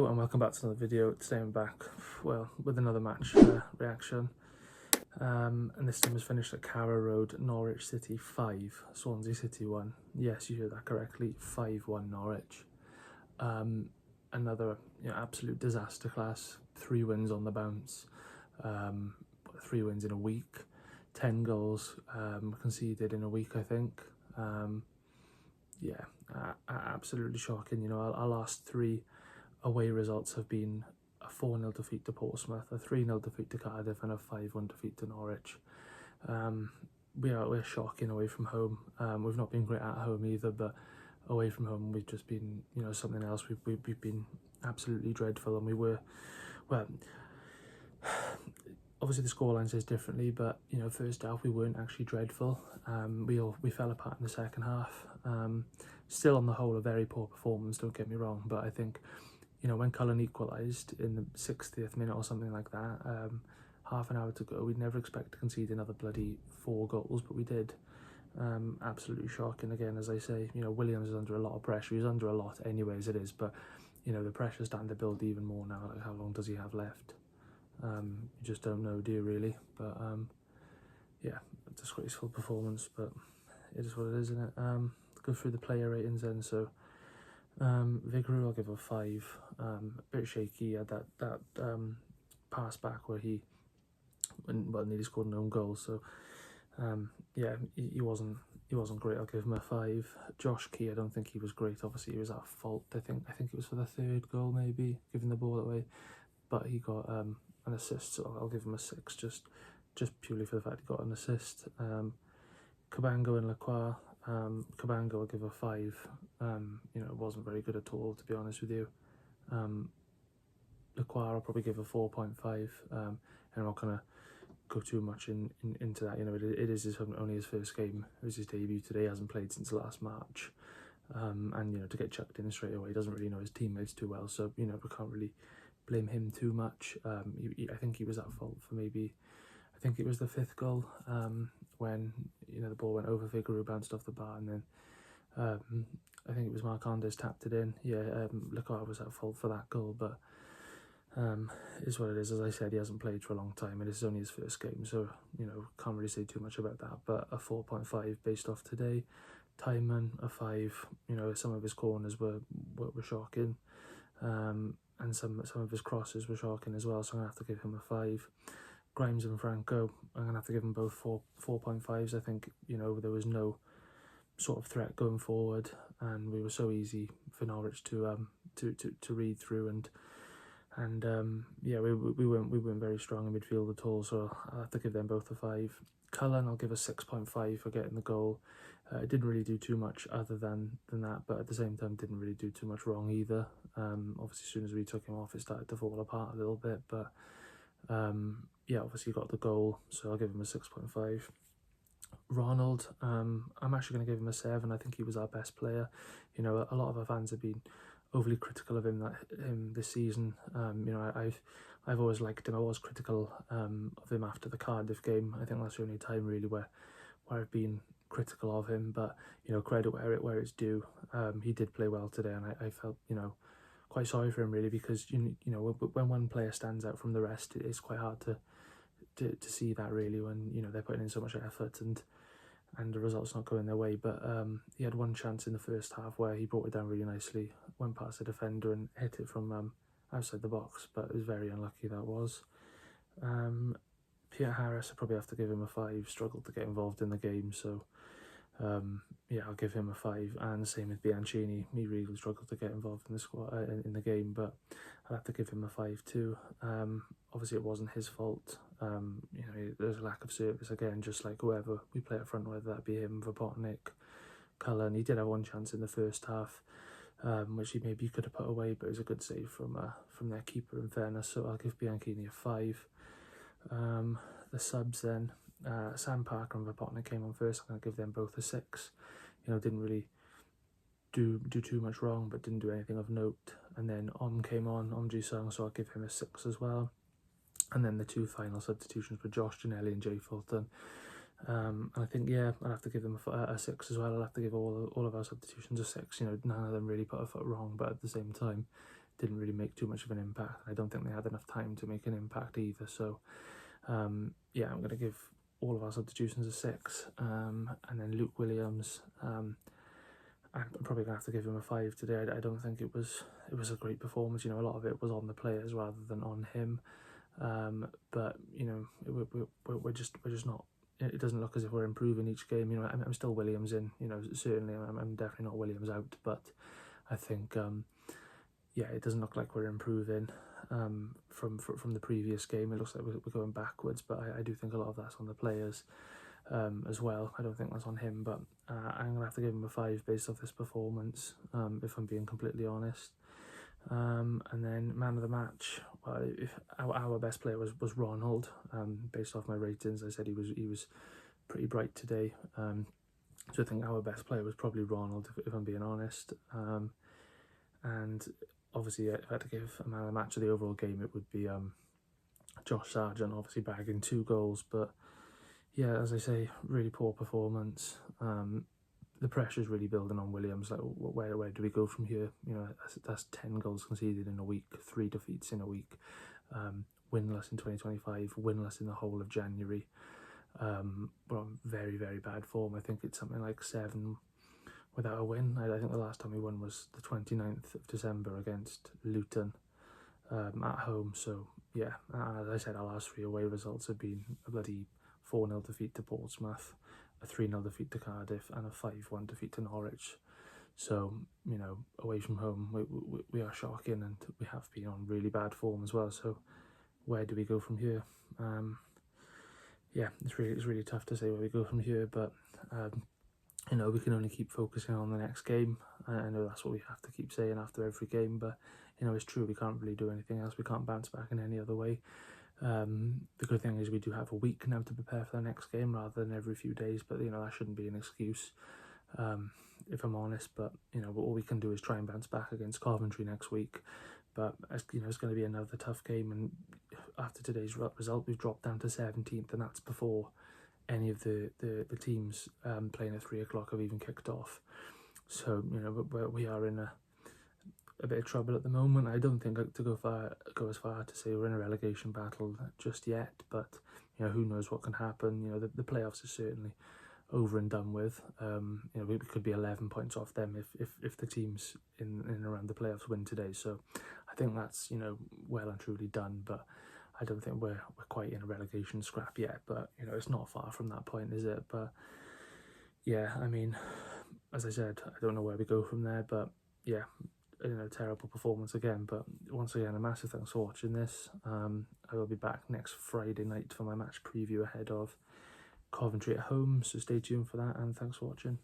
Hello and welcome back to another video. Today I'm back, well, with another match reaction. And this time was finished at Carrow Road, Norwich City 5, Swansea City 1. Yes, you heard that correctly, 5-1 Norwich. Another absolute disaster class, 3 wins on the bounce, 3 wins in a week, 10 goals conceded in a week, I think. Absolutely shocking. Our last 3 away results have been a 4-0 defeat to Portsmouth, a 3-0 defeat to Cardiff and a 5-1 defeat to Norwich. We're shocking away from home. We've not been great at home either, but away from home we've just been something else. We've been absolutely dreadful, and we were, well, obviously the scoreline says differently, but first half we weren't actually dreadful. We fell apart in the second half. Still on the whole a very poor performance, don't get me wrong, but I think when Cullen equalised in the 60th minute or something like that, half an hour to go, we'd never expect to concede another bloody 4 goals, but we did. Absolutely shocking. Again, as I say, Williams is under a lot of pressure. He's under a lot anyway as it is, but the pressure's starting to build even more now. Like, how long does he have left? You just don't know, do you, really? But yeah, a disgraceful performance, but it is what it is, isn't it? Go through the player ratings then. So Vigouroux, I'll give a 5. A bit shaky. He had that pass back where he nearly scored an own goal. So yeah, he wasn't great. I'll give him a 5. Josh Key, I don't think he was great. Obviously he was at fault. I think it was for the 3rd goal, maybe, giving the ball away, but he got an assist, so I'll give him a 6, just purely for the fact he got an assist. Cabango and Lacroix. Cabango I'll give a 5. It wasn't very good at all, to be honest with you. Lacroix I'll probably give a 4.5, and I'm not gonna go too much into that. It is only his first game. It was his debut today. He hasn't played since last March, and to get chucked in straight away, he doesn't really know his teammates too well, so we can't really blame him too much. I think he was at fault for maybe, I think it was the 5th goal, when the ball went over Vigouroux, bounced off the bar, and then I think it was Marcondes tapped it in. Yeah, Lacroix was at fault for that goal, but it is what it is. As I said, he hasn't played for a long time, and this is only his first game, so can't really say too much about that. But a 4.5 based off today. Timon a 5. Some of his corners were shocking, and some of his crosses were shocking as well, so I'm gonna have to give him a 5. Grimes and Franco, I'm gonna have to give them both 4.5s. I think there was no sort of threat going forward, and we were so easy for Norwich to read through, and yeah, we weren't very strong in midfield at all, so I'll have to give them both a 5. Cullen I'll give a 6.5 for getting the goal. It didn't really do too much other than that, but at the same time didn't really do too much wrong either. Obviously as soon as we took him off it started to fall apart a little bit, but yeah, obviously got the goal, so I'll give him a 6.5. Ronald, I'm actually going to give him a 7. I think he was our best player. A lot of our fans have been overly critical of him this season. I've always liked him. I was critical of him after the Cardiff game. I think that's the only time really where I've been critical of him, but credit where it's due. He did play well today, and I felt quite sorry for him really, because when one player stands out from the rest, it's quite hard to see that really, when they're putting in so much effort and the results not going their way. But he had one chance in the first half where he brought it down really nicely, went past the defender and hit it from outside the box, but it was very unlucky, that was. Pierre Harris, I probably have to give him a 5. Struggled to get involved in the game, so yeah, I'll give him a 5. And the same with Bianchini. He really struggled to get involved in the squad in the game, but I'll have to give him a 5 too. Obviously it wasn't his fault. There's a lack of service again, just like whoever we play up front, whether that be him, Vopotnik, Cullen. He did have one chance in the first half, which he maybe could have put away, but it was a good save from their keeper, in fairness, so I'll give Bianchini a 5. The subs then, Sam Parker and Vopotnik came on first. I'm going to give them both a 6. Didn't really do too much wrong, but didn't do anything of note. And then came on, Ji-sung, so I'll give him a 6 as well. And then the 2 final substitutions were Josh Ginnelly and Jay Fulton. And I think, yeah, I'll have to give them a 6 as well. I'll have to give all of our substitutions a 6. None of them really put a foot wrong, but at the same time, didn't really make too much of an impact. I don't think they had enough time to make an impact either. So yeah, I'm going to give all of our substitutions a 6, and then Luke Williams, I'm probably going to have to give him a 5 today. I don't think it was a great performance. You know, a lot of it was on the players rather than on him. But you know, we're just not. It doesn't look as if we're improving each game. You know, I'm still Williams in. You know, certainly I'm definitely not Williams out. But I think yeah, it doesn't look like we're improving from the previous game. It looks like we're going backwards. But I do think a lot of that's on the players as well. I don't think that's on him. But I'm gonna have to give him a 5 based off this performance. If I'm being completely honest. And then man of the match, well, if our best player was Ronald. Based off my ratings, I said he was pretty bright today. So I think our best player was probably Ronald, if I'm being honest. And obviously, if I had to give a man of the match of the overall game, it would be Josh Sargent, obviously bagging 2 goals. But yeah, as I say, really poor performance. The pressure's really building on Williams. Like, where do we go from here? You know, that's 10 goals conceded in a week, 3 defeats in a week, winless in 2025, winless in the whole of January. We're on very, very bad form. I think it's something like 7 without a win. I think the last time we won was the 29th of December against Luton at home. So yeah, as I said, our last 3 away results have been a bloody 4-0 defeat to Portsmouth, a 3-0 defeat to Cardiff, and a 5-1 defeat to Norwich. So, you know, away from home, we are shocking, and we have been on really bad form as well. So where do we go from here? Yeah, it's really tough to say where we go from here, but you know, we can only keep focusing on the next game. I know that's what we have to keep saying after every game, but you know, it's true, we can't really do anything else. We can't bounce back in any other way. The good thing is we do have a week now to prepare for the next game rather than every few days, but you know, that shouldn't be an excuse, if I'm honest. But you know, all we can do is try and bounce back against Coventry next week. But you know, it's going to be another tough game, and after today's result, we've dropped down to 17th, and that's before any of the teams playing at 3 o'clock have even kicked off. So you know, we are in a bit of trouble at the moment. I don't think to go as far to say we're in a relegation battle just yet, but you know, who knows what can happen. You know, the playoffs are certainly over and done with. You know, we could be 11 points off them if the teams in and around the playoffs win today. So I think that's, you know, well and truly done, but I don't think we're quite in a relegation scrap yet. But you know, it's not far from that point, is it? But yeah, I mean, as I said, I don't know where we go from there, but yeah, you know, terrible performance again. But once again, a massive thanks for watching this. I will be back next Friday night for my match preview ahead of Coventry at home, so stay tuned for that, and thanks for watching.